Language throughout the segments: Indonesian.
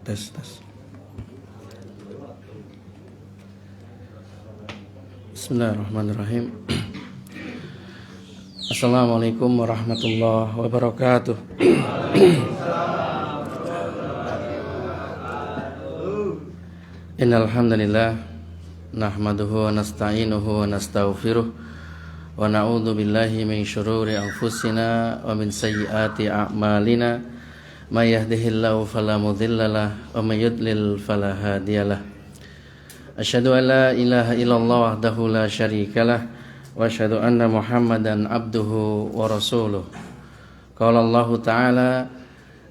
Tes. Bismillahirrahmanirrahim. Assalamualaikum warahmatullahi wabarakatuh. Innal hamdalillah nahmaduhu wa nasta'inuhu wa nastaghfiruh wa na'udzu billahi min syururi anfusina wa min sayyiati a'malina. May yahdihillahu fala mudhillalah wa may yudlil fala hadiyalah. Asyhadu an la ilaha illallah wahdahu la syarikalah wa asyhadu anna Muhammadan abduhu wa rasuluh. Qala Allah Ta'ala,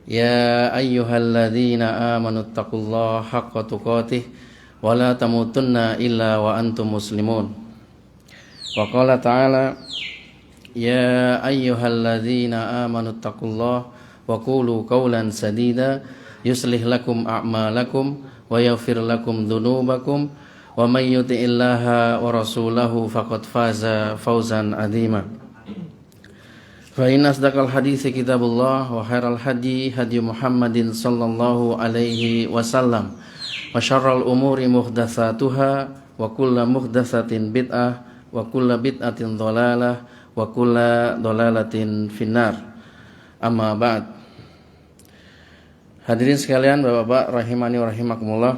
ya ayyuhalladzina amanu taqullaha haqqa tuqatih wa la tamutunna illa wa antum muslimun. Wa qala ta'ala, ya ayyuhalladzina amanu taqullaha wa qulu qawlan sadida yuslih lakum a'malakum wa yaghfir lakum dhunubakum wa may yuti'illaha wa rasulahu faqad faza fawzan 'azima. Fa inna asdaqal hadithi kitabullah wa khairal hadi hadi Muhammadin sallallahu alaihi wasallam wa syarral umuri muhdatsatuha wa kullu muhdatsatin bid'ah wa kullu bid'atin dhalalah wa kullu dhalalatin finnar. Amma ba'd. Hadirin sekalian, Bapak-bapak rahimani wa rahimakumullah.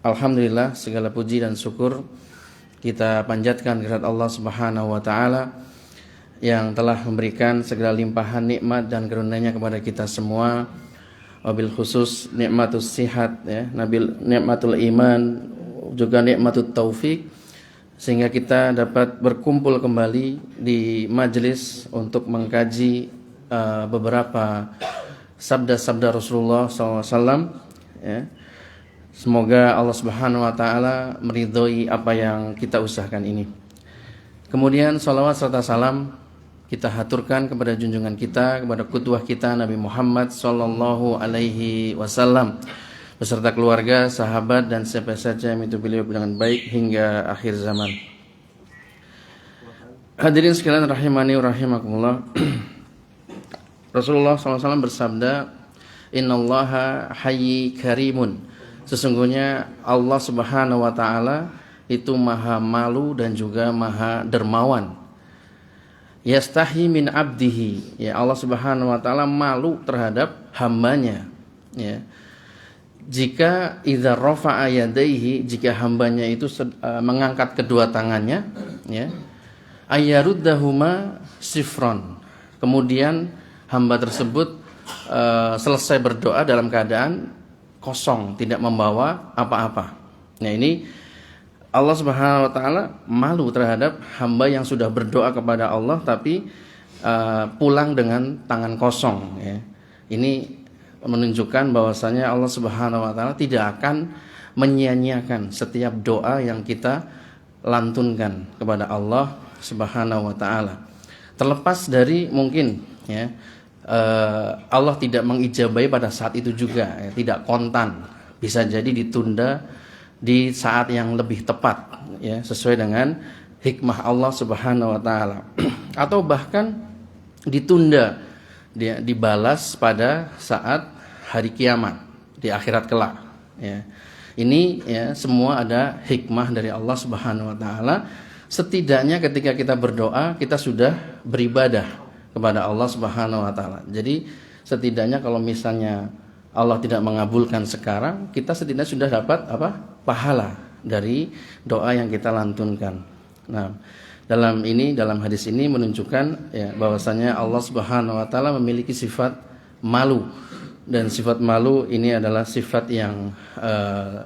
Alhamdulillah, segala puji dan syukur kita panjatkan kehadirat Allah Subhanahu wa taala yang telah memberikan segala limpahan nikmat dan karunia-Nya kepada kita semua. Wabil khusus nikmatus sihat ya, nikmatul iman, juga nikmatut taufik, sehingga kita dapat berkumpul kembali di majelis untuk mengkaji beberapa sabda-sabda Rasulullah SAW ya. Semoga Allah Subhanahu wa taala meridhoi apa yang kita usahakan ini. Kemudian salawat serta salam kita haturkan kepada junjungan kita, kepada qudwah kita Nabi Muhammad sallallahu alaihi wasallam beserta keluarga, sahabat dan siapa saja yang itu beliau dengan baik hingga akhir zaman. Hadirin sekalian rahimani wa rahimakumullah. Rasulullah SAW bersabda, innallaha hayyi karimun. Sesungguhnya Allah Subhanahu wa taala itu maha malu dan juga maha dermawan. Yastahi min abdihi. Ya, Allah Subhanahu wa taala malu terhadap hambanya. Ya. Jika idza rafa'a yadayhi, jika hambanya itu mengangkat kedua tangannya, ya. Ayaruddahuma sifron. Kemudian hamba tersebut selesai berdoa dalam keadaan kosong, tidak membawa apa-apa. Nah, ini Allah Subhanahu wa taala malu terhadap hamba yang sudah berdoa kepada Allah tapi pulang dengan tangan kosong ya. Ini menunjukkan bahwasanya Allah Subhanahu wa taala tidak akan menyia-nyiakan setiap doa yang kita lantunkan kepada Allah Subhanahu wa taala. Terlepas dari mungkin ya Allah tidak mengijabahi pada saat itu juga ya, tidak kontan, bisa jadi ditunda di saat yang lebih tepat ya, sesuai dengan hikmah Allah Subhanahu wa taala. Atau bahkan ditunda, dia dibalas pada saat hari kiamat di akhirat kelak ya. Ini ya semua ada hikmah dari Allah Subhanahu wa taala. Setidaknya ketika kita berdoa, kita sudah beribadah kepada Allah Subhanahu wa taala. Jadi setidaknya kalau misalnya Allah tidak mengabulkan sekarang, kita setidaknya sudah dapat apa? Pahala dari doa yang kita lantunkan. Nah, Dalam hadis ini menunjukkan ya bahwasanya Allah Subhanahu wa taala memiliki sifat malu, dan sifat malu ini adalah sifat yang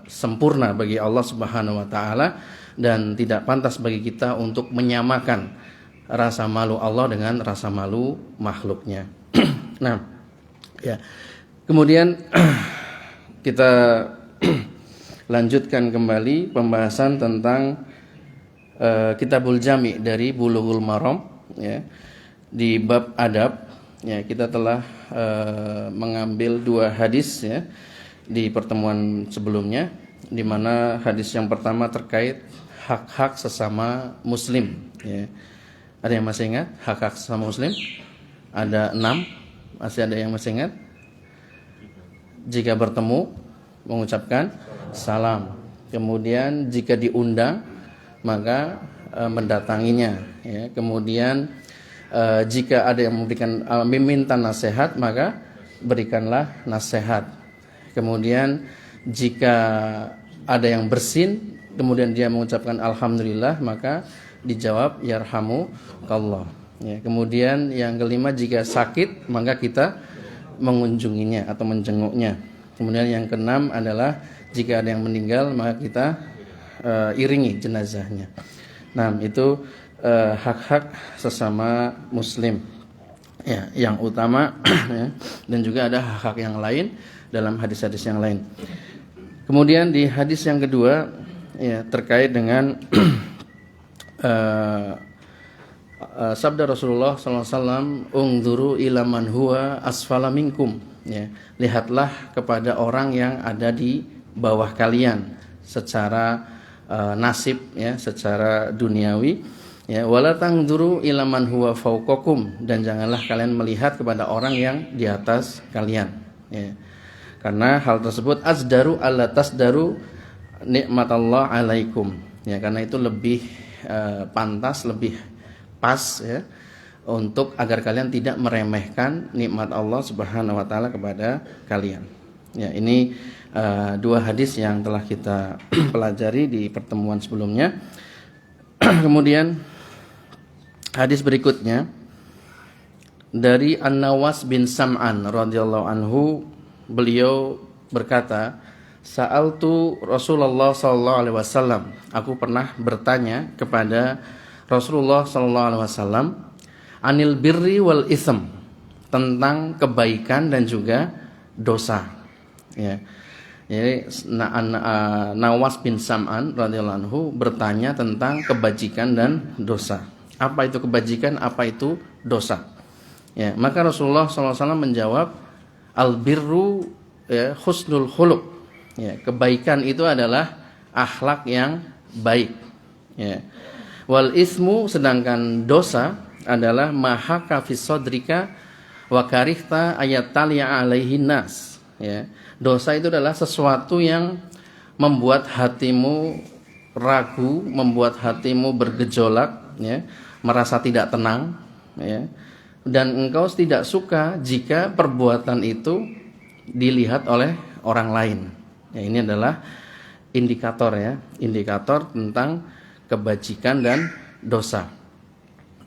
sempurna bagi Allah Subhanahu wa taala, dan tidak pantas bagi kita untuk menyamakan rasa malu Allah dengan rasa malu makhluknya. Nah, ya. Kemudian kita lanjutkan kembali pembahasan tentang Kitabul Jami dari Bulughul Maram, ya. Di bab adab, ya, kita telah mengambil 2 hadis, ya, di pertemuan sebelumnya, di mana hadis yang pertama terkait hak-hak sesama muslim, ya. Ada yang masih ingat hak-hak sesama muslim? Ada 6. Masih ada yang masih ingat? Jika bertemu mengucapkan salam. Kemudian jika diundang maka mendatanginya, ya. Kemudian jika ada yang memberikan meminta nasihat maka berikanlah nasihat. Kemudian jika ada yang bersin kemudian dia mengucapkan alhamdulillah maka dijawab yarhamukallah, ya. Kemudian yang kelima, jika sakit maka kita mengunjunginya atau menjenguknya. Kemudian yang keenam adalah jika ada yang meninggal maka kita iringi jenazahnya. Nah, itu hak-hak sesama muslim, ya, yang utama, ya. Dan juga ada hak-hak yang lain dalam hadis-hadis yang lain. Kemudian di hadis yang kedua, ya, terkait dengan sabda Rasulullah SAW, ungduru ila man huwa asfala minkum, ya. Lihatlah kepada orang yang ada di bawah kalian secara nasib, ya, secara duniawi, ya. Wala tangduru ila man huwa fauqakum, dan janganlah kalian melihat kepada orang yang di atas kalian, ya. Karena hal tersebut azdaru alla tasdaru nikmatallah alaikum, ya, karena itu lebih pantas, lebih pas, ya, untuk agar kalian tidak meremehkan nikmat Allah Subhanahu wa taala kepada kalian. Ya, ini 2 hadis yang telah kita pelajari di pertemuan sebelumnya. Kemudian hadis berikutnya dari An-Nawas bin Sam'an radhiyallahu anhu, beliau berkata, sa'altu Rasulullah sallallahu alaihi wasallam, aku pernah bertanya kepada Rasulullah sallallahu alaihi wasallam, anil birri wal ism, tentang kebaikan dan juga dosa, ya. Jadi Nawas bin Sam'an radhiyallahu anhu bertanya tentang kebajikan dan dosa. Apa itu kebajikan, apa itu dosa? Ya, maka Rasulullah SAW menjawab, al-birru, ya, husnul khuluq. Ya, kebaikan itu adalah akhlak yang baik. Ya. Wal ismu, sedangkan dosa adalah mahaka fi sodrika wa karihta ayat taliya alaihin nas. Ya. Dosa itu adalah sesuatu yang membuat hatimu ragu, membuat hatimu bergejolak, ya, merasa tidak tenang, ya, dan engkau tidak suka jika perbuatan itu dilihat oleh orang lain. Ya, ini adalah indikator, ya, indikator tentang kebajikan dan dosa.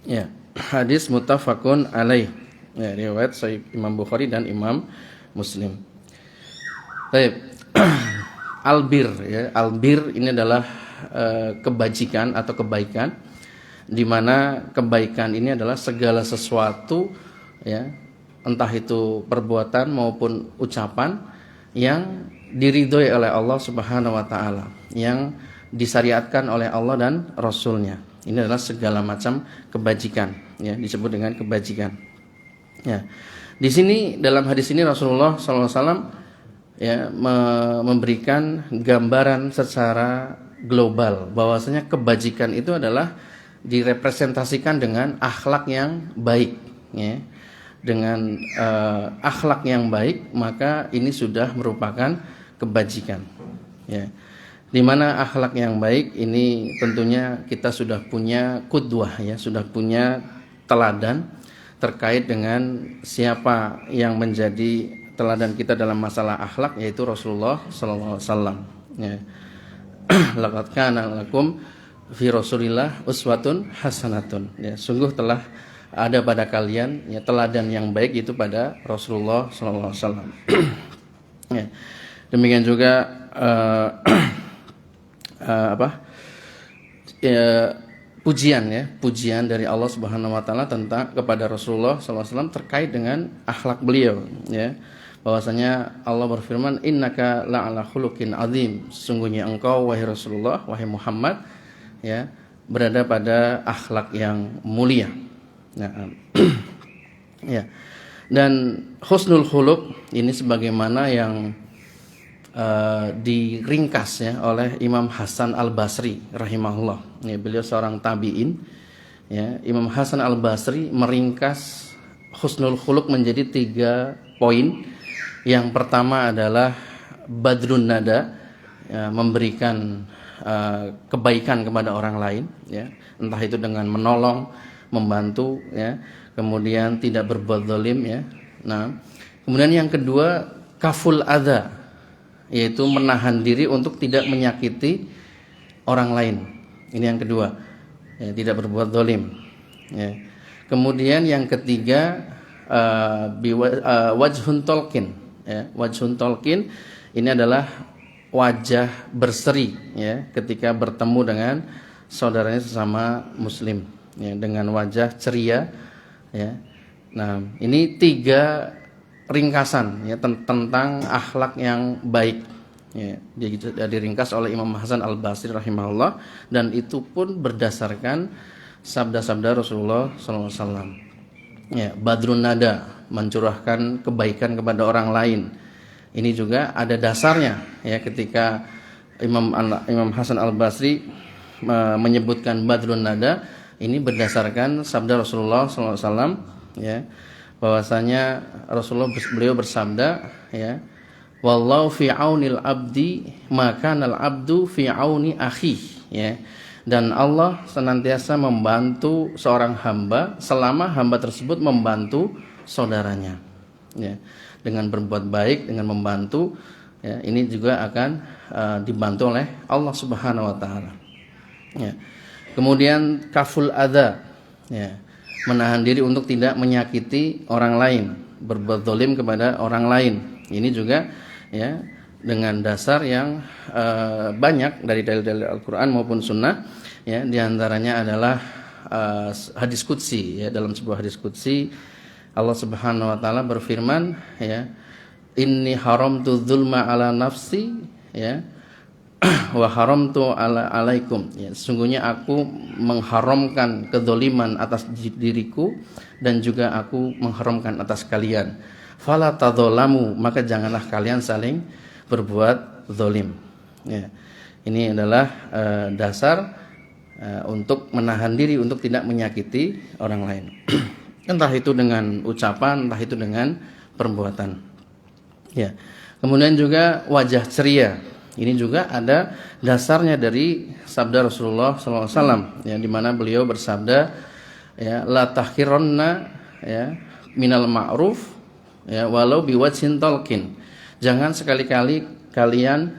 Ya, hadis muttafaqun alaih, ya, riwayat Sahih Imam Bukhari dan Imam Muslim. Baik. Albir, ya, albir ini adalah kebajikan atau kebaikan, di mana kebaikan ini adalah segala sesuatu, ya, entah itu perbuatan maupun ucapan yang diridhoi oleh Allah Subhanahu wa taala, yang disyariatkan oleh Allah dan Rasulnya. Ini adalah segala macam kebajikan, ya, disebut dengan kebajikan. Ya. Di sini dalam hadis ini Rasulullah SAW, ya, memberikan gambaran secara global bahwasanya kebajikan itu adalah direpresentasikan dengan akhlak yang baik, ya. Dengan akhlak yang baik maka ini sudah merupakan kebajikan, ya. Di mana akhlak yang baik ini tentunya kita sudah punya qudwah, ya, sudah punya teladan terkait dengan siapa yang menjadi teladan kita dalam masalah akhlak, yaitu Rasulullah sallallahu alaihi wasallam, ya. Laqad kana lakum fi Rasulillah uswatun hasanatun. Ya, sungguh telah ada pada kalian ya teladan yang baik itu pada Rasulullah sallallahu alaihi wasallam. Ya. Demikian juga pujian dari Allah Subhanahu wa taala tentang kepada Rasulullah sallallahu alaihi wasallam terkait dengan akhlak beliau ya. Bahwasanya Allah berfirman innaka la'ala khuluqin azim, sesungguhnya engkau wahai Rasulullah, wahai Muhammad ya, berada pada akhlak yang mulia. Nah, ya. Dan husnul khuluq ini sebagaimana yang diringkas ya oleh Imam Hasan Al-Basri rahimahullah. Ya, beliau seorang tabi'in. Ya, Imam Hasan Al-Basri meringkas husnul khuluq menjadi 3 poin. Yang pertama adalah badrun nada, ya, memberikan kebaikan kepada orang lain, ya, entah itu dengan menolong, membantu, ya, kemudian tidak berbuat zalim, ya. Nah, kemudian yang kedua kaful adza, yaitu menahan diri untuk tidak menyakiti orang lain. Ini yang kedua, ya, tidak berbuat zalim. Ya. Kemudian yang ketiga wajhun tolkin. Ya, wajhun tolkin ini adalah wajah berseri ya ketika bertemu dengan saudaranya sesama muslim ya, dengan wajah ceria ya. Nah, ini 3 ringkasan ya tentang akhlak yang baik ya, diringkas oleh Imam Hasan Al-Basri rahimahullah, dan itu pun berdasarkan sabda-sabda Rasulullah SAW. Ya, badrun nada, mencurahkan kebaikan kepada orang lain. Ini juga ada dasarnya ya ketika Imam Hasan Al-Basri menyebutkan badrun nada, ini berdasarkan sabda Rasulullah SAW ya, bahwasanya beliau bersabda ya, wallahu fi aunil abdi maka al abdu fi auni akhi ya. Dan Allah senantiasa membantu seorang hamba selama hamba tersebut membantu saudaranya ya, dengan berbuat baik, dengan membantu ya, ini juga akan dibantu oleh Allah Subhanahu wa taala ya. Kemudian kaful adza ya, menahan diri untuk tidak menyakiti orang lain, berbuat zalim kepada orang lain. Ini juga ya dengan dasar yang banyak dari dalil-dalil Al-Qur'an maupun Sunnah ya, diantaranya adalah hadis qudsi ya. Dalam sebuah hadis qudsi Allah Subhanahu wa taala berfirman ya, inni haramtu dzulma ala nafsi ya wa haramtu alaikum ya, sesungguhnya aku mengharamkan kedzaliman atas diriku dan juga aku mengharamkan atas kalian. Fala tadzalamu, maka janganlah kalian saling berbuat zalim ya. Ini adalah dasar untuk menahan diri untuk tidak menyakiti orang lain. Entah itu dengan ucapan, entah itu dengan perbuatan. Ya. Kemudian juga wajah ceria. Ini juga ada dasarnya dari sabda Rasulullah SAW ya, di mana beliau bersabda ya, la tahqiranna ya minal ma'ruf ya walau biwajhin talqin. Jangan sekali-kali kalian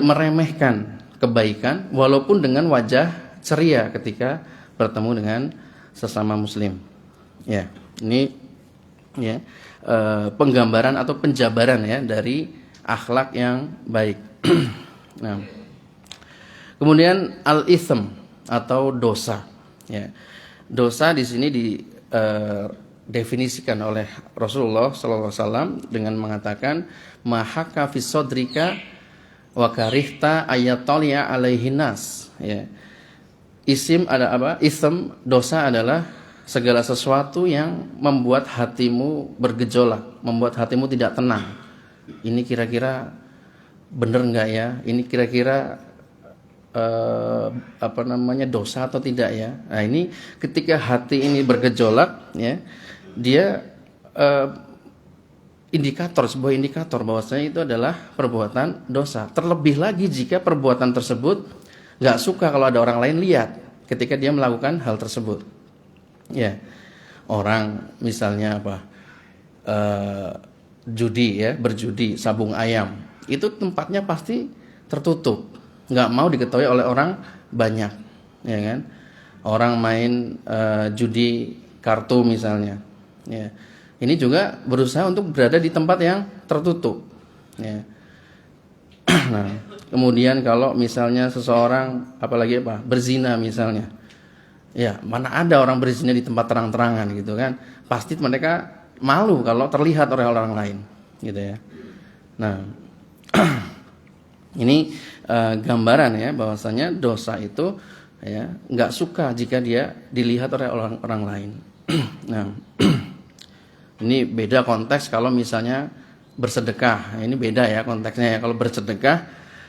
meremehkan kebaikan walaupun dengan wajah ceria ketika bertemu dengan sesama muslim. Ya, ini ya penggambaran atau penjabaran ya dari akhlak yang baik. Nah, kemudian al-itsm atau dosa. Ya, dosa di sini definisikan oleh Rasulullah SAW dengan mengatakan mahaka fi sodrika wa karihta ayatoliya alaihin nas ya. Isim ada apa? Ism, dosa adalah segala sesuatu yang membuat hatimu bergejolak, membuat hatimu tidak tenang. Ini kira-kira benar enggak ya? Ini kira-kira dosa atau tidak ya? Nah, ini ketika hati ini bergejolak ya, dia sebuah indikator bahwasanya itu adalah perbuatan dosa. Terlebih lagi jika perbuatan tersebut nggak suka kalau ada orang lain lihat ketika dia melakukan hal tersebut. Ya, orang misalnya judi ya, berjudi, sabung ayam, itu tempatnya pasti tertutup, nggak mau diketahui oleh orang banyak. ya kan? Orang main judi kartu misalnya, ya. Ini juga berusaha untuk berada di tempat yang tertutup, ya. Nah, kemudian kalau misalnya seseorang apalagi berzina misalnya, ya mana ada orang berzina di tempat terang-terangan gitu kan? Pasti mereka malu kalau terlihat oleh orang lain, gitu ya. Nah, ini gambaran ya bahwasanya dosa itu ya nggak suka jika dia dilihat oleh orang lain. Nah, ini beda konteks kalau misalnya bersedekah. Ini beda ya konteksnya ya. Kalau bersedekah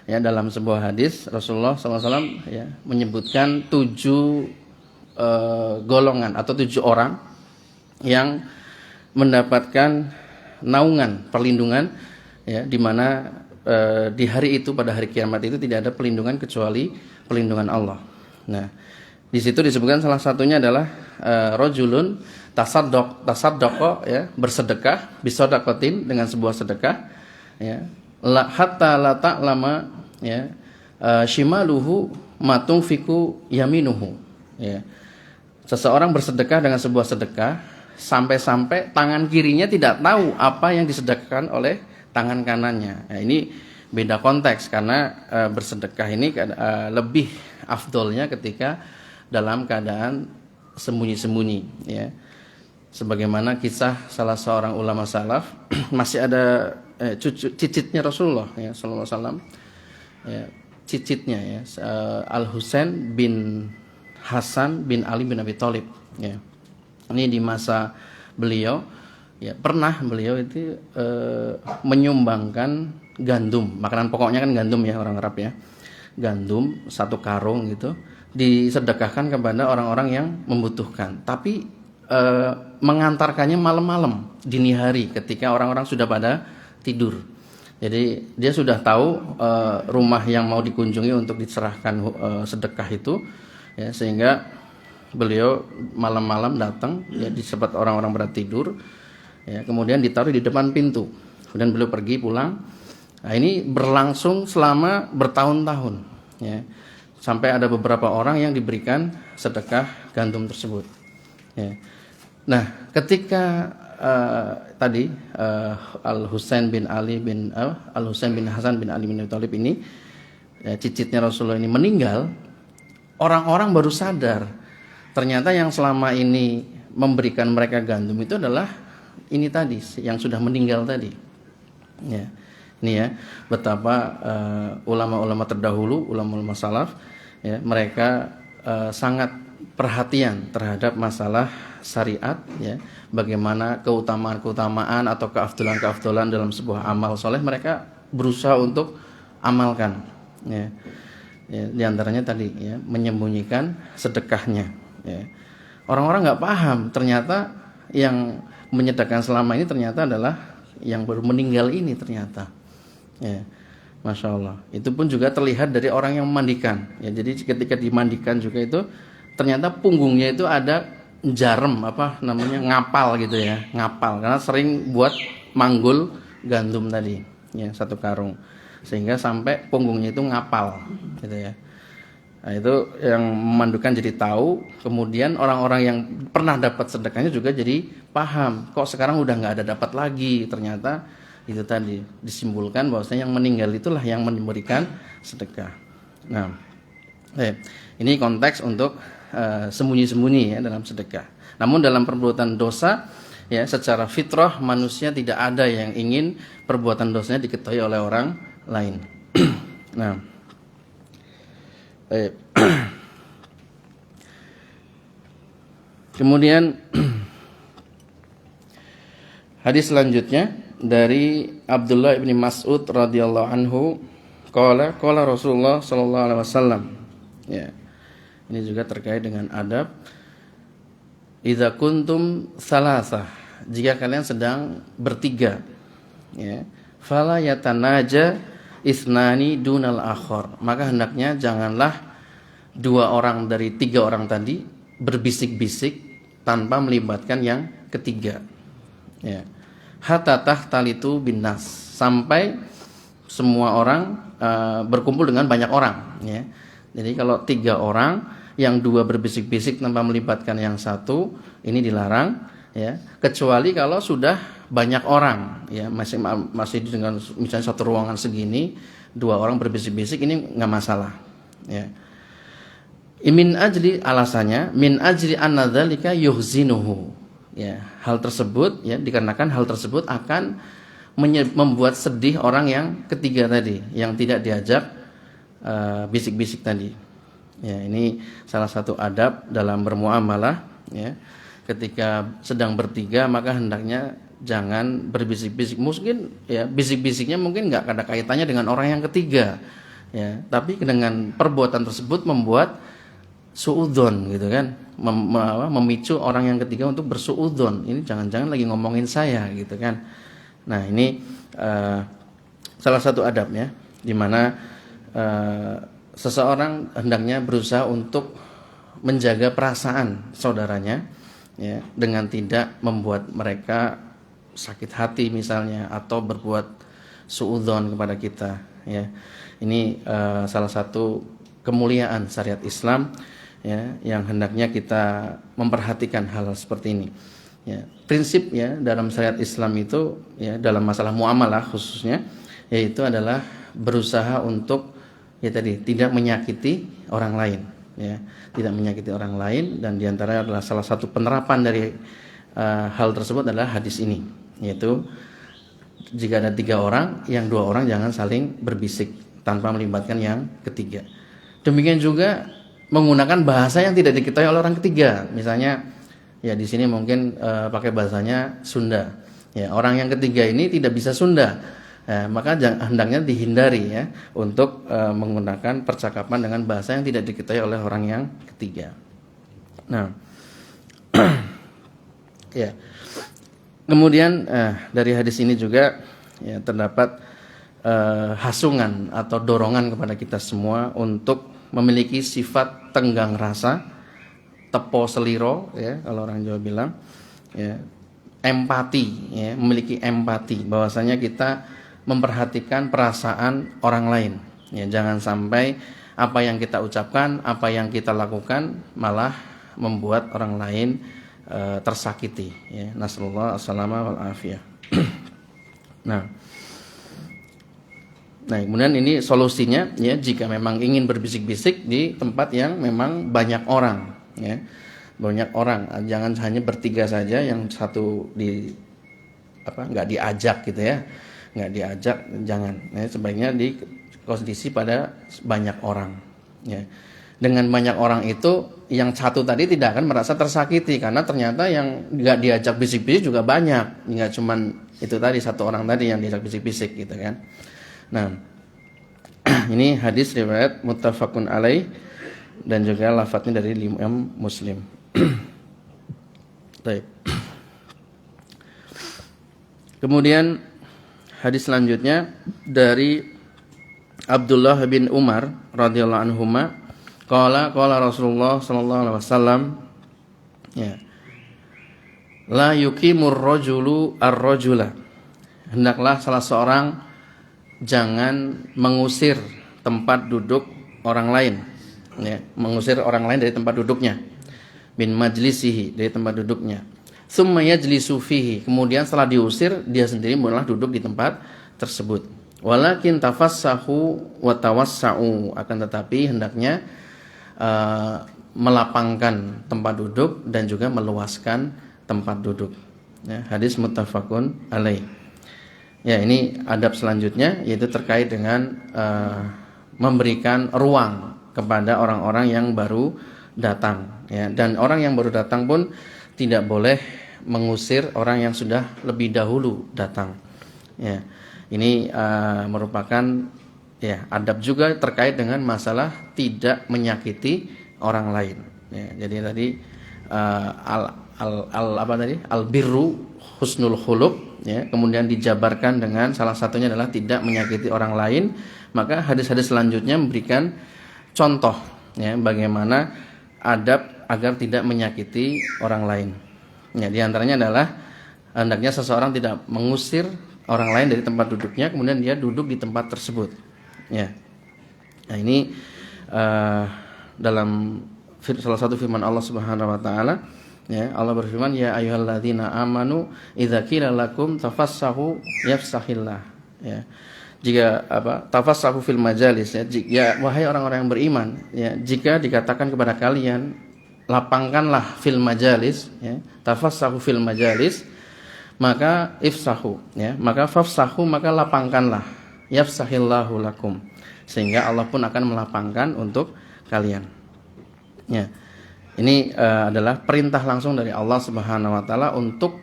ya dalam sebuah hadis Rasulullah SAW ya menyebutkan 7 golongan atau 7 orang yang mendapatkan naungan perlindungan ya, di mana di hari itu, pada hari kiamat itu tidak ada perlindungan kecuali perlindungan Allah. Nah, di situ disebutkan salah satunya adalah rajulun tasaddaqa ya, bersedekah bisadaqatin, dengan sebuah sedekah ya, hatta la ta'lama ya shimaluhu ma tunfiqu yaminuhu ya. Seseorang bersedekah dengan sebuah sedekah sampai-sampai tangan kirinya tidak tahu apa yang disedekahkan oleh tangan kanannya. Nah, ini beda konteks karena bersedekah ini lebih afdolnya ketika dalam keadaan sembunyi-sembunyi ya. Sebagaimana kisah salah seorang ulama salaf, masih ada cicitnya Rasulullah ya sallallahu alaihi wasallam. Ya, cicitnya ya, Al Husain bin Hasan bin Ali bin Abi Thalib ya. Ini di masa beliau ya, pernah beliau itu menyumbangkan gandum, makanan pokoknya kan gandum ya, orang Arab ya. Gandum 1 karung gitu disedekahkan kepada orang-orang yang membutuhkan. Tapi mengantarkannya malam-malam, dini hari ketika orang-orang sudah pada tidur. Jadi dia sudah tahu rumah yang mau dikunjungi untuk diserahkan sedekah itu ya, sehingga beliau malam-malam datang ya, di saat orang-orang pada tidur ya, kemudian ditaruh di depan pintu. Kemudian beliau pergi pulang. Nah, ini berlangsung selama bertahun-tahun ya. Sampai ada beberapa orang yang diberikan sedekah gandum tersebut. Ya. Nah, ketika tadi Al Husain bin Hasan bin Ali bin Abi Thalib ini ya, cicitnya Rasulullah ini meninggal, orang-orang baru sadar ternyata yang selama ini memberikan mereka gandum itu adalah ini tadi yang sudah meninggal tadi. Ya. Ini ya, betapa ulama-ulama terdahulu, ulama-ulama salaf ya, mereka sangat perhatian terhadap masalah syariat ya, bagaimana keutamaan-keutamaan atau keafdolan-keafdolan dalam sebuah amal soleh mereka berusaha untuk amalkan ya. Ya, di antaranya tadi ya, menyembunyikan sedekahnya ya. Orang-orang nggak paham ternyata yang menyedekahkan selama ini ternyata adalah yang baru meninggal ini ternyata ya. Masya Allah. Itu pun juga terlihat dari orang yang memandikan ya. Jadi ketika dimandikan juga itu ternyata punggungnya itu ada jarum, ngapal gitu ya, ngapal, karena sering buat manggul gandum tadi ya, 1 karung, sehingga sampai punggungnya itu ngapal gitu ya. Nah, itu yang memandukan jadi tahu, kemudian orang-orang yang pernah dapat sedekahnya juga jadi paham, kok sekarang udah nggak ada dapat lagi. Ternyata itu tadi disimpulkan bahwasanya yang meninggal itulah yang memberikan sedekah. Nah, ini konteks untuk sembunyi-sembunyi ya dalam sedekah. Namun dalam perbuatan dosa ya, secara fitrah manusia tidak ada yang ingin perbuatan dosanya diketahui oleh orang lain. Nah, kemudian hadis selanjutnya dari Abdullah bin Mas'ud radhiyallahu anhu, qala Rasulullah sallallahu alaihi wasallam ya. Ini juga terkait dengan adab. Idza kuntum salasah, jika kalian sedang bertiga ya, fala yatanaja isnani dunal akhar, maka hendaknya janganlah 2 orang dari 3 orang tadi berbisik-bisik tanpa melibatkan yang ketiga ya. Hatta tahtalitu binnas, sampai semua orang berkumpul dengan banyak orang ya. Jadi kalau 3 orang yang dua berbisik-bisik tanpa melibatkan yang satu, ini dilarang, ya. Kecuali kalau sudah banyak orang, ya, masih dengan misalnya satu ruangan segini, dua orang berbisik-bisik, ini nggak masalah, ya. Min ajli, alasannya min ajli anna dzalika yuhzinuhu, ya. Hal tersebut, ya, dikarenakan hal tersebut akan membuat sedih orang yang ketiga tadi, yang tidak diajak bisik-bisik tadi. Ya, ini salah satu adab dalam bermuamalah, ya. Ketika sedang bertiga maka hendaknya jangan berbisik-bisik. Mungkin, ya, bisik-bisiknya mungkin nggak ada kaitannya dengan orang yang ketiga, ya, tapi dengan perbuatan tersebut membuat suudzon, gitu kan, memicu orang yang ketiga untuk bersuudzon. Ini jangan-jangan lagi ngomongin saya, gitu kan. Nah, ini salah satu adabnya, di mana seseorang hendaknya berusaha untuk menjaga perasaan saudaranya, ya, dengan tidak membuat mereka sakit hati misalnya, atau berbuat suudzon kepada kita, ya. Ini salah satu kemuliaan syariat Islam, ya, yang hendaknya kita memperhatikan hal seperti ini, ya. Prinsip, ya, dalam syariat Islam itu, ya, dalam masalah muamalah khususnya, yaitu adalah berusaha untuk, ya, tadi tidak menyakiti orang lain, ya, tidak menyakiti orang lain. Dan diantara adalah salah satu penerapan dari hal tersebut adalah hadis ini, yaitu jika ada 3 orang, yang 2 orang jangan saling berbisik tanpa melibatkan yang ketiga. Demikian juga menggunakan bahasa yang tidak diketahui oleh orang ketiga. Misalnya, ya, di sini mungkin pakai bahasanya Sunda. Ya, orang yang ketiga ini tidak bisa Sunda, maka hendaknya dihindari, ya, untuk menggunakan percakapan dengan bahasa yang tidak diketahui oleh orang yang ketiga. Nah, ya. Kemudian dari hadis ini juga, ya, terdapat hasungan atau dorongan kepada kita semua untuk memiliki sifat tenggang rasa, tepo seliro, ya, kalau orang Jawa bilang, ya, empati, ya, memiliki empati, bahwasanya kita memperhatikan perasaan orang lain, ya. Jangan sampai apa yang kita ucapkan, apa yang kita lakukan malah membuat orang lain tersakiti, ya. Nasallallahu as-salama wal afiyah. Nah, kemudian ini solusinya, ya, jika memang ingin berbisik-bisik di tempat yang memang banyak orang, ya, banyak orang, jangan hanya bertiga saja, yang satu nggak diajak, gitu, ya, nggak diajak, jangan, ya, sebaiknya di kondisi pada banyak orang, ya. Dengan banyak orang itu, yang satu tadi tidak akan merasa tersakiti, karena ternyata yang nggak diajak bisik-bisik juga banyak, nggak cuman itu tadi, satu orang tadi yang diajak bisik-bisik, gitu kan. Nah, ini hadis riwayat muttafaqun alaih, dan juga lafadznya dari Imam Muslim. Baik. Kemudian hadis selanjutnya dari Abdullah bin Umar radhiyallahu anhuma, qala Rasulullah sallallahu alaihi wasallam, ya, la yuqimur rajulu ar-rajula, hendaklah salah seorang jangan mengusir tempat duduk orang lain, ya, mengusir orang lain dari tempat duduknya, min majlisihi, dari tempat duduknya, summa yajlisu fihi, kemudian setelah diusir dia sendiri mulai duduk di tempat tersebut. Walakin tafassahu wa tawassa'u, akan tetapi hendaknya melapangkan tempat duduk dan juga meluaskan tempat duduk, ya. Hadis muttafaqun alaih. Ya, ini adab selanjutnya, yaitu terkait dengan memberikan ruang kepada orang-orang yang baru datang, ya. Dan orang yang baru datang pun tidak boleh mengusir orang yang sudah lebih dahulu datang, ya. Ini merupakan, ya, adab juga terkait dengan masalah tidak menyakiti orang lain, ya. Jadi tadi al birru husnul khuluq, ya, kemudian dijabarkan dengan salah satunya adalah tidak menyakiti orang lain. Maka hadis-hadis selanjutnya memberikan contoh, ya, bagaimana adab agar tidak menyakiti orang lain. Ya, di antaranya adalah hendaknya seseorang tidak mengusir orang lain dari tempat duduknya, kemudian dia duduk di tempat tersebut, ya. Nah, ini dalam salah satu firman Allah Subhanahu wa taala, ya, Allah berfirman, ya ayyuhalladzina amanu idza qila lakum tafassahu yafsahillah, ya. Jika tafassahu fil majalis, ya, wahai orang-orang yang beriman, ya, jika dikatakan kepada kalian lapangkanlah fil majalis, ya, tafassahu fil majalis, maka ifsahu, ya, maka fafsahu, maka lapangkanlah, yafsahillahu lakum, sehingga Allah pun akan melapangkan untuk kalian. Ya. Ini adalah perintah langsung dari Allah Subhanahu wa taala untuk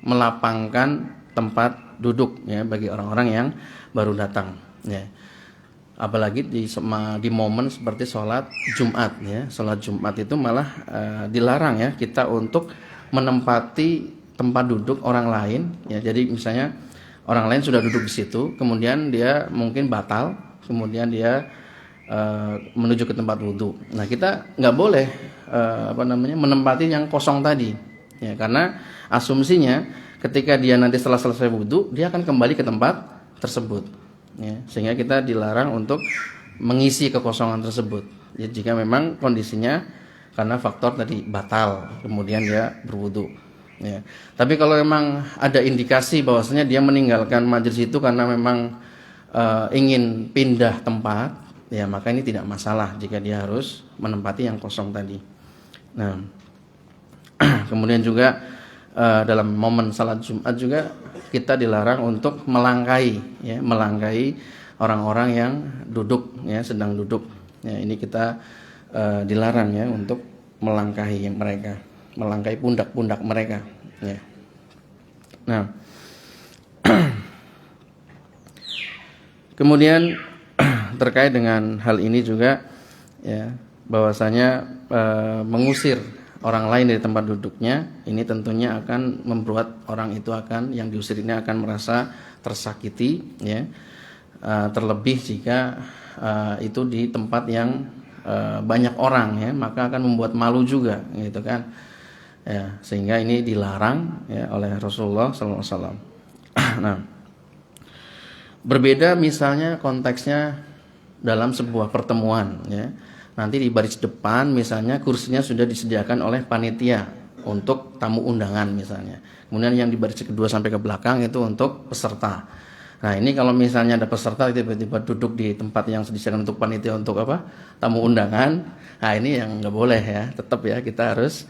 melapangkan tempat duduk, ya, bagi orang-orang yang baru datang, ya. Apalagi di momen seperti sholat Jumat, ya. Sholat Jumat itu malah dilarang, ya, kita untuk menempati tempat duduk orang lain, ya. Jadi misalnya orang lain sudah duduk di situ, kemudian dia mungkin batal, kemudian dia menuju ke tempat wudhu. Nah, kita nggak boleh menempati yang kosong tadi, ya, karena asumsinya ketika dia nanti setelah selesai wudhu, dia akan kembali ke tempat tersebut, ya, sehingga kita dilarang untuk mengisi kekosongan tersebut, ya, jika memang kondisinya karena faktor tadi batal, kemudian dia berwudhu, ya. Tapi kalau memang ada indikasi bahwasanya dia meninggalkan majelis itu karena memang ingin pindah tempat, ya, maka ini tidak masalah jika dia harus menempati yang kosong tadi. Nah, kemudian juga dalam momen salat Jumat juga kita dilarang untuk melangkahi, ya, melangkahi orang-orang yang duduk, ya, sedang duduk. Ya, ini kita dilarang, ya, untuk melangkahi mereka, melangkahi pundak-pundak mereka, ya. Nah, kemudian terkait dengan hal ini juga, ya, bahwasanya mengusir orang lain dari tempat duduknya, ini tentunya akan membuat orang itu yang diusir ini akan merasa tersakiti, ya. Terlebih jika itu di tempat yang banyak orang, ya, maka akan membuat malu juga, gitu kan, ya, sehingga ini dilarang, ya, oleh Rasulullah SAW. Nah, berbeda misalnya konteksnya dalam sebuah pertemuan, ya. Nanti di baris depan misalnya kursinya sudah disediakan oleh panitia untuk tamu undangan misalnya. Kemudian yang di baris kedua sampai ke belakang itu untuk peserta. Nah, ini kalau misalnya ada peserta tiba-tiba duduk di tempat yang disediakan untuk panitia untuk tamu undangan, nah ini yang nggak boleh, ya. Tetap, ya, kita harus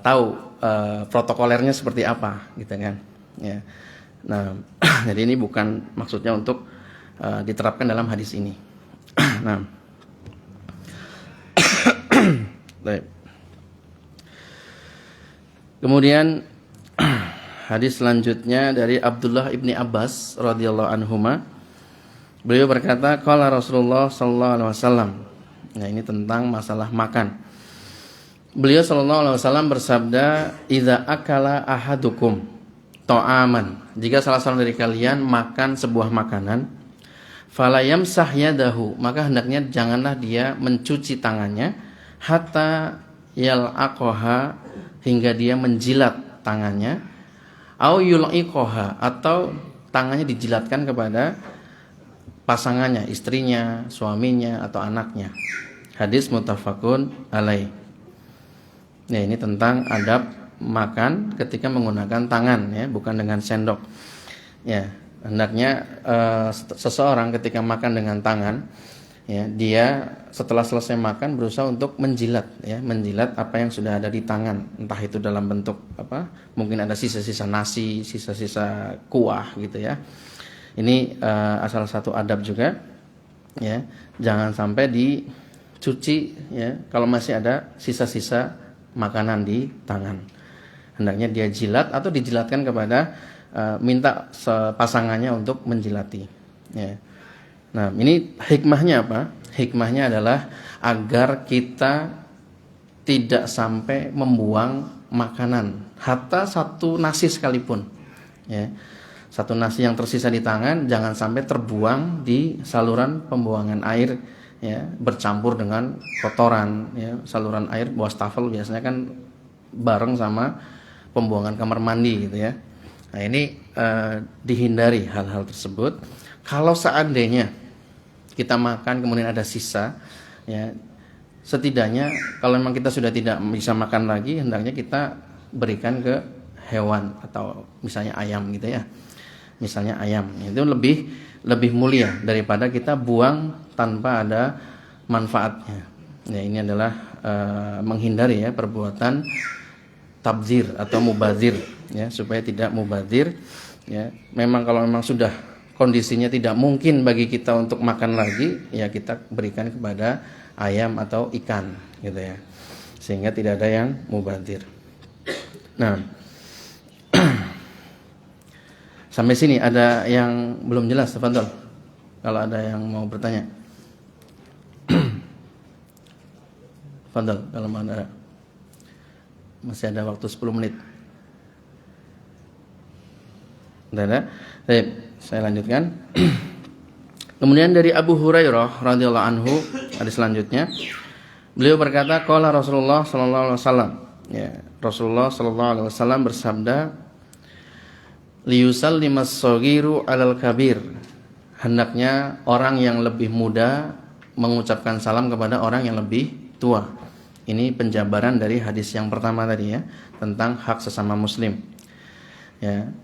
tahu protokolernya seperti apa, gitu kan, ya. Nah, jadi ini bukan maksudnya untuk diterapkan dalam hadis ini. Nah, baik. Kemudian hadis selanjutnya dari Abdullah ibni Abbas radhiyallahu anhuma, beliau berkata, qala Rasulullah sallallahu alaihi wasallam. Nah, ini tentang masalah makan. Beliau sallallahu alaihi wasallam bersabda, idza akala ahadukum ta'aman, jika salah seorang dari kalian makan sebuah makanan, fala yamsah yadahu, maka hendaknya janganlah dia mencuci tangannya, hatta yal'aqaha, hingga dia menjilat tangannya, au yul'iqaha, atau tangannya dijilatkan kepada pasangannya, istrinya, suaminya, atau anaknya. Hadis muttafaqun alaih. Nah, ini tentang adab makan ketika menggunakan tangan, ya, bukan dengan sendok, ya. Hendaknya seseorang ketika makan dengan tangan, ya, dia setelah selesai makan berusaha untuk menjilat, ya, menjilat apa yang sudah ada di tangan, entah itu dalam bentuk mungkin ada sisa-sisa nasi, sisa-sisa kuah, gitu, ya. Ini salah satu adab juga, ya, jangan sampai dicuci, ya, kalau masih ada sisa-sisa makanan di tangan, hendaknya dia jilat atau dijilatkan kepada minta pasangannya untuk menjilati, ya. Nah, ini hikmahnya apa? Hikmahnya adalah agar kita tidak sampai membuang makanan, hatta satu nasi sekalipun, ya. Satu nasi yang tersisa di tangan jangan sampai terbuang di saluran pembuangan air, ya, bercampur dengan kotoran, ya. Saluran air wastafel biasanya kan bareng sama pembuangan kamar mandi, gitu, ya. Nah, ini dihindari hal-hal tersebut. Kalau seandainya kita makan kemudian ada sisa, ya, setidaknya kalau memang kita sudah tidak bisa makan lagi, hendaknya kita berikan ke hewan atau misalnya ayam gitu ya. Misalnya ayam itu lebih mulia daripada kita buang tanpa ada manfaatnya. Ya, ini adalah menghindari ya perbuatan tabzir atau mubazir ya, supaya tidak mubazir ya. Memang kalau memang sudah kondisinya tidak mungkin bagi kita untuk makan lagi, ya kita berikan kepada ayam atau ikan gitu ya, sehingga tidak ada yang mubazir. Nah, sampai sini ada yang belum jelas, tafadhol. Kalau ada yang mau bertanya. Tafadhol kalau mau ada. Masih ada waktu 10 menit. Tidak ada? Baik, saya lanjutkan. Kemudian dari Abu Hurairah radhiyallahu anhu, hadis selanjutnya, beliau berkata, qala Rasulullah sallallahu alaihi wasallam. Ya, Rasulullah sallallahu alaihi wasallam bersabda, liyusallimas saghiru 'alal kabir. Hendaknya orang yang lebih muda mengucapkan salam kepada orang yang lebih tua. Ini penjabaran dari hadis yang pertama tadi ya, tentang hak sesama muslim. Ya.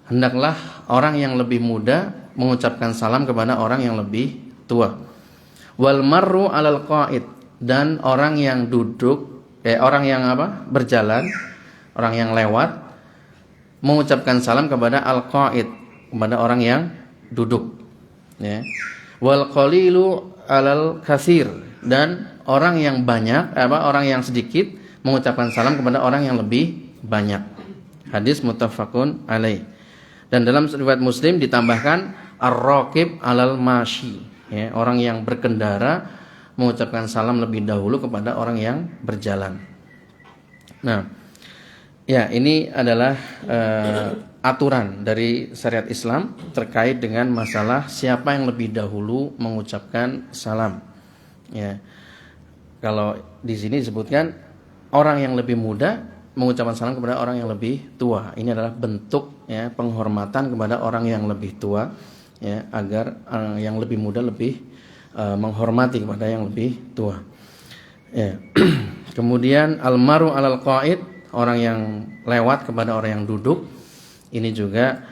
Hendaklah orang yang lebih muda mengucapkan salam kepada orang yang lebih tua. Wal marru 'alal qa'id, dan orang yang duduk orang yang berjalan, orang yang lewat mengucapkan salam kepada al-qa'id, kepada orang yang duduk ya. Wal qalilu 'alal katsir, dan orang yang banyak orang yang sedikit mengucapkan salam kepada orang yang lebih banyak. Hadis muttafaqun alaih. Dan dalam riwayat Muslim ditambahkan ar-raqib 'alal masyi ya, orang yang berkendara mengucapkan salam lebih dahulu kepada orang yang berjalan. Nah, ya, ini adalah aturan dari syariat Islam terkait dengan masalah siapa yang lebih dahulu mengucapkan salam. Ya, kalau di sini disebutkan orang yang lebih muda mengucapkan salam kepada orang yang lebih tua. Ini adalah bentuk ya penghormatan kepada orang yang lebih tua ya, agar yang lebih muda lebih menghormati kepada yang lebih tua. Ya. Kemudian almaru 'alal qa'id, orang yang lewat kepada orang yang duduk. Ini juga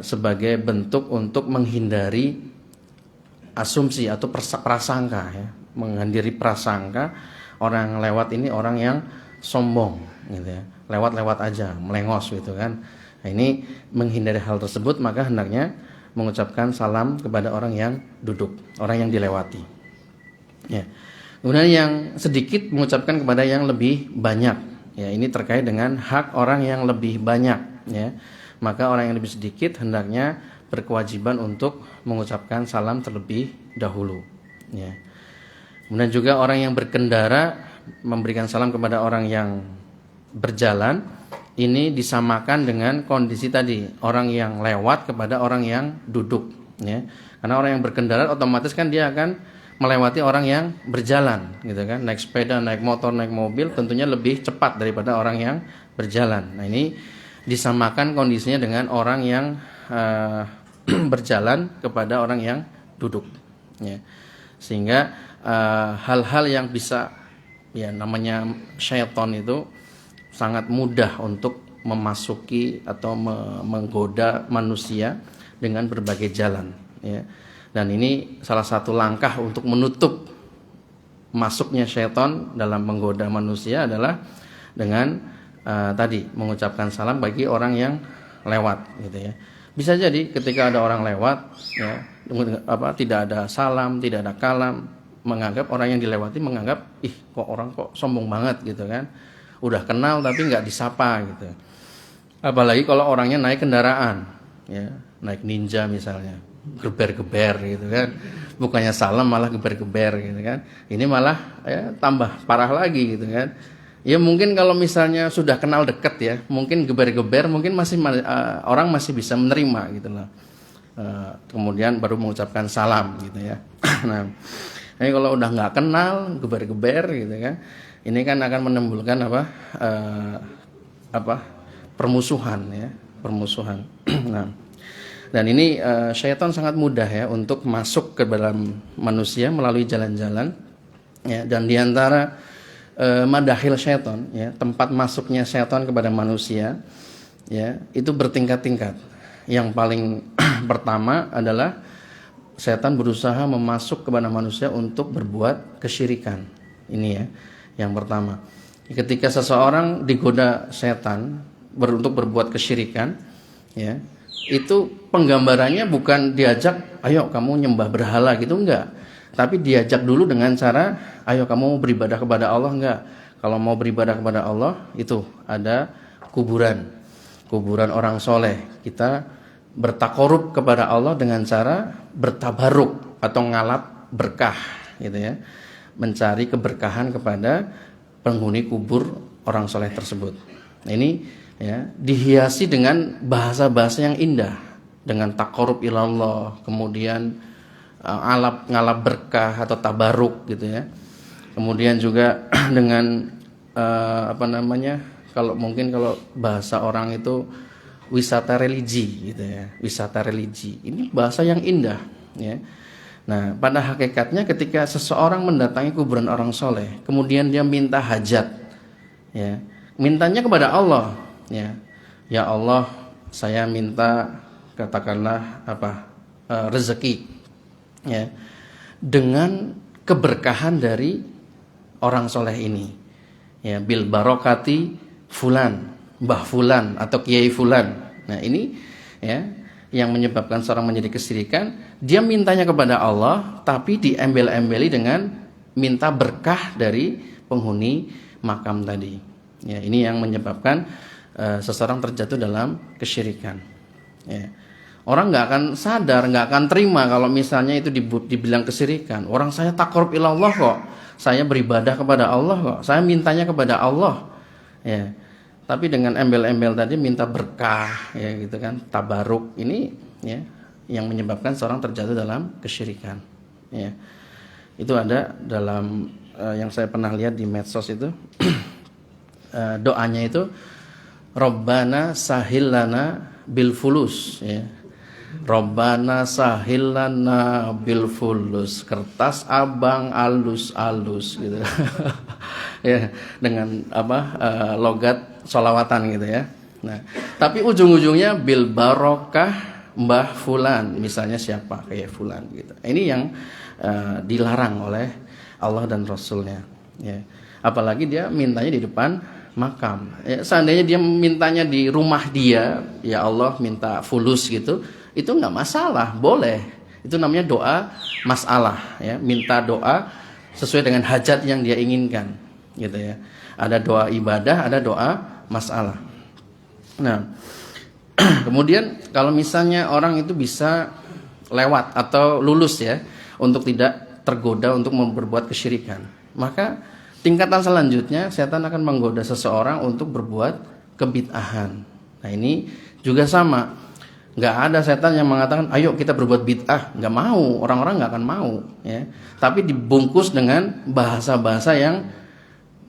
sebagai bentuk untuk menghindari asumsi atau prasangka ya, menghindari prasangka orang yang lewat ini orang yang sombong gitu ya, lewat-lewat aja, melengos gitu kan. Nah, ini menghindari hal tersebut, maka hendaknya mengucapkan salam kepada orang yang duduk, orang yang dilewati. Ya. Kemudian yang sedikit mengucapkan kepada yang lebih banyak. Ya, ini terkait dengan hak orang yang lebih banyak. Ya, maka orang yang lebih sedikit hendaknya berkewajiban untuk mengucapkan salam terlebih dahulu. Ya. Kemudian juga orang yang berkendara memberikan salam kepada orang yang berjalan, ini disamakan dengan kondisi tadi, orang yang lewat kepada orang yang duduk ya. Karena orang yang berkendara otomatis kan dia akan melewati orang yang berjalan gitu kan, naik sepeda, naik motor, naik mobil tentunya lebih cepat daripada orang yang berjalan. Nah, ini disamakan kondisinya dengan orang yang berjalan kepada orang yang duduk ya. Sehingga hal-hal yang bisa ya namanya syaitan itu sangat mudah untuk memasuki atau menggoda manusia dengan berbagai jalan ya. Dan ini salah satu langkah untuk menutup masuknya syaitan dalam menggoda manusia adalah dengan tadi mengucapkan salam bagi orang yang lewat gitu ya. Bisa jadi ketika ada orang lewat ya, tidak ada salam, tidak ada kalam, menganggap orang yang dilewati menganggap kok orang kok sombong banget gitu kan, udah kenal tapi nggak disapa gitu. Apalagi kalau orangnya naik kendaraan ya, naik Ninja misalnya, geber-geber gitu kan, bukannya salam malah geber-geber gitu kan. Ini malah ya tambah parah lagi gitu kan. Ya mungkin kalau misalnya sudah kenal dekat ya, mungkin geber-geber mungkin masih orang masih bisa menerima gitu loh. Kemudian baru mengucapkan salam gitu ya. Nah, ini kalau udah nggak kenal, geber-geber gitu kan, ini kan akan menimbulkan permusuhan ya, permusuhan. Nah, dan ini syaitan sangat mudah ya untuk masuk ke dalam manusia melalui jalan-jalan Ya, dan diantara madahil syaitan, ya, tempat masuknya syaitan kepada manusia, ya, itu bertingkat-tingkat. Yang paling pertama adalah setan berusaha memasuk kepada manusia untuk berbuat kesyirikan. Ini ya, yang pertama. Ketika seseorang digoda setan untuk berbuat kesyirikan, ya, itu penggambarannya bukan diajak, ayo kamu nyembah berhala gitu, enggak. Tapi diajak dulu dengan cara, ayo kamu beribadah kepada Allah, enggak. Kalau mau beribadah kepada Allah, itu ada kuburan orang soleh. Kita bertakorub kepada Allah dengan cara bertabaruk atau ngalap berkah, gitu ya, mencari keberkahan kepada penghuni kubur orang soleh tersebut. Nah, ini ya dihiasi dengan bahasa-bahasa yang indah, dengan takorub ilallah, kemudian ngalap berkah atau tabaruk, gitu ya. Kemudian juga dengan kalau bahasa orang itu wisata religi, gitu ya, wisata religi. Ini bahasa yang indah, ya. Nah, pada hakikatnya ketika seseorang mendatangi kuburan orang soleh, kemudian dia minta hajat, ya, mintanya kepada Allah, ya, ya Allah, saya minta katakanlah rezeki, ya, dengan keberkahan dari orang soleh ini, ya, bil barokati fulan, Mbah Fulan atau Kiai Fulan. Nah, ini ya yang menyebabkan seorang menjadi kesyirikan. Dia mintanya kepada Allah tapi diembel-embeli dengan minta berkah dari penghuni makam tadi. Ya, ini yang menyebabkan seseorang terjatuh dalam kesyirikan. Ya. Orang nggak akan sadar, nggak akan terima kalau misalnya itu dibilang kesyirikan. Orang saya takarrub ilallah kok, saya beribadah kepada Allah kok, saya mintanya kepada Allah. Ya. Tapi dengan embel-embel tadi minta berkah, ya gitu kan, tabaruk, ini ya yang menyebabkan seorang terjatuh dalam kesyirikan. Ya. Itu ada dalam yang saya pernah lihat di medsos itu doanya itu Rabbana sahil lana bil fulus, ya. Rabbana sahil lana bil fulus, kertas abang alus-alus gitu. Ya, dengan logat sholawatan gitu ya. Nah, tapi ujung-ujungnya bil barokah Mbah Fulan, misalnya siapa kayak Fulan gitu. Ini yang dilarang oleh Allah dan Rasulnya. Ya. Apalagi dia mintanya di depan makam. Ya, seandainya dia mintanya di rumah dia, ya Allah minta fulus gitu, itu nggak masalah, boleh. Itu namanya doa masalah, ya, minta doa sesuai dengan hajat yang dia inginkan, gitu ya. Ada doa ibadah, ada doa masalah. Nah, kemudian kalau misalnya orang itu bisa lewat atau lulus ya untuk tidak tergoda untuk berbuat kesyirikan, maka tingkatan selanjutnya setan akan menggoda seseorang untuk berbuat kebid'ahan. Nah, ini juga sama. Nggak ada setan yang mengatakan ayo kita berbuat bid'ah, nggak mau, orang-orang nggak akan mau, ya. Tapi dibungkus dengan bahasa-bahasa yang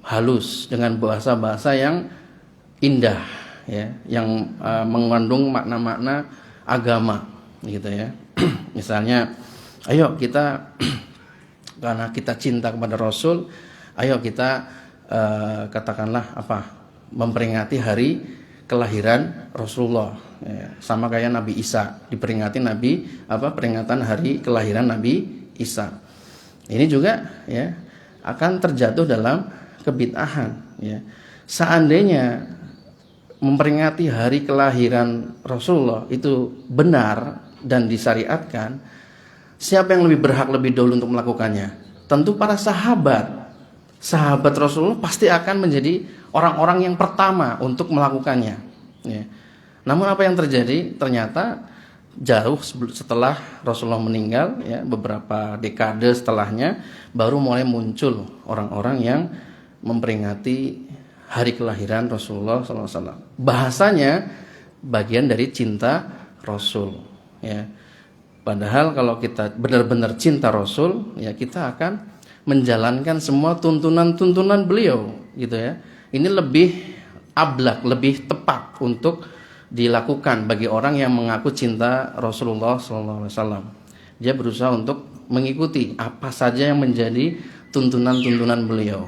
halus, dengan bahasa-bahasa yang indah, ya, yang mengandung makna-makna agama, gitu ya. Misalnya, ayo kita karena kita cinta kepada Rasul, ayo kita katakanlah memperingati hari kelahiran Rasulullah, ya, sama kayak Nabi Isa diperingati peringatan hari kelahiran Nabi Isa. Ini juga ya akan terjatuh dalam kebid'ahan, ya. Seandainya memperingati hari kelahiran Rasulullah itu benar dan disyariatkan, siapa yang lebih berhak lebih dahulu untuk melakukannya? Tentu para sahabat. Sahabat Rasulullah pasti akan menjadi orang-orang yang pertama untuk melakukannya, ya. Namun apa yang terjadi? Ternyata jauh setelah Rasulullah meninggal, ya, beberapa dekade setelahnya baru mulai muncul orang-orang yang memperingati hari kelahiran Rasulullah SAW. Bahasanya bagian dari cinta Rasul, ya. Padahal kalau kita benar-benar cinta Rasul, ya kita akan menjalankan semua tuntunan-tuntunan beliau, gitu ya. Ini lebih ablak, lebih tepat untuk dilakukan bagi orang yang mengaku cinta Rasulullah SAW. Dia berusaha untuk mengikuti apa saja yang menjadi tuntunan-tuntunan beliau.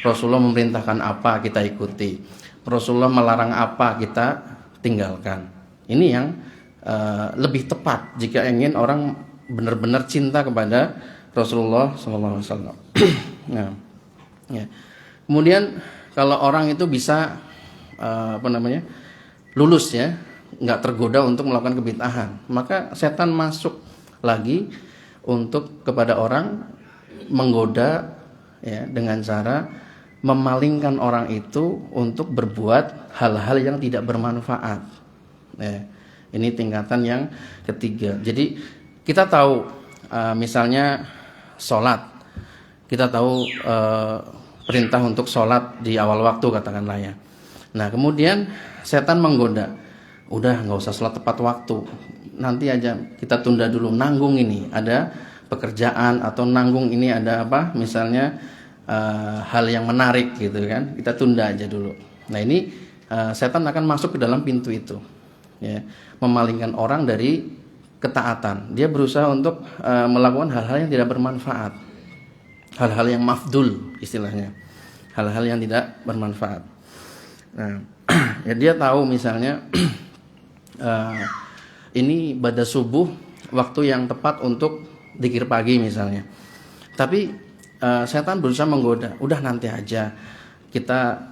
Rasulullah memerintahkan apa kita ikuti, Rasulullah melarang apa kita tinggalkan. Ini yang lebih tepat jika ingin orang benar-benar cinta kepada Rasulullah SAW. Nah, ya. Kemudian kalau orang itu bisa lulus ya, nggak tergoda untuk melakukan kebid'ahan, maka setan masuk lagi untuk kepada orang, menggoda ya dengan cara memalingkan orang itu untuk berbuat hal-hal yang tidak bermanfaat. Ya, ini tingkatan yang ketiga. Jadi kita tahu misalnya sholat, kita tahu perintah untuk sholat di awal waktu katakanlah ya. Nah kemudian setan menggoda, udah nggak usah sholat tepat waktu, nanti aja kita tunda dulu, nanggung ini ada pekerjaan atau nanggung ini ada apa misalnya hal yang menarik gitu kan, kita tunda aja dulu. Nah ini setan akan masuk ke dalam pintu itu ya, memalingkan orang dari ketaatan. Dia berusaha untuk melakukan hal-hal yang tidak bermanfaat, hal-hal yang mafdul istilahnya, hal-hal yang tidak bermanfaat. Nah ya dia tahu misalnya ini pada subuh waktu yang tepat untuk dzikir pagi misalnya, tapi setan berusaha menggoda, udah nanti aja kita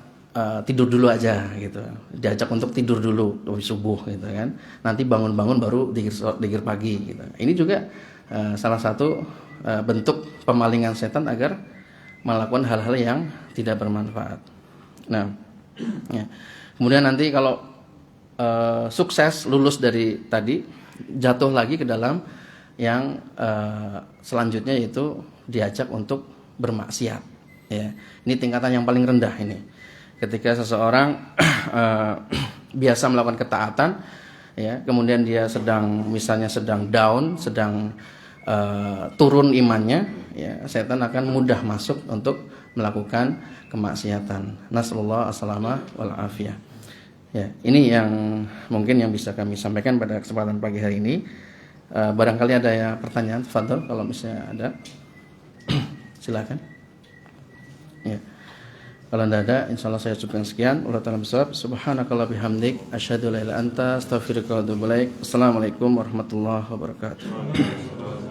tidur dulu aja gitu, diajak untuk tidur dulu lebih subuh gitu kan, nanti bangun-bangun baru dzikir pagi gitu. Ini juga salah satu bentuk pemalingan setan agar melakukan hal-hal yang tidak bermanfaat. Nah ya. Kemudian nanti kalau sukses lulus dari tadi, jatuh lagi ke dalam yang selanjutnya, yaitu diajak untuk bermaksiat ya. Ini tingkatan yang paling rendah ini, ketika seseorang biasa melakukan ketaatan ya, kemudian dia misalnya sedang down, sedang turun imannya ya, setan akan mudah masuk untuk melakukan kemaksiatan. Nasallallahu as-salama wal afiyah. Ya, ini yang mungkin yang bisa kami sampaikan pada kesempatan pagi hari ini. Barangkali ada ya pertanyaan, tafadhol kalau misalnya ada. Silakan. Ya. Kalau tidak ada, insyaallah saya cukupkan sekian. Wallahu ta'ala bishawab. Subhanakallah bihamdik, asyhadu an la ilaha illa anta, astaghfiruka wa atubu ilaik. Assalamualaikum warahmatullahi wabarakatuh.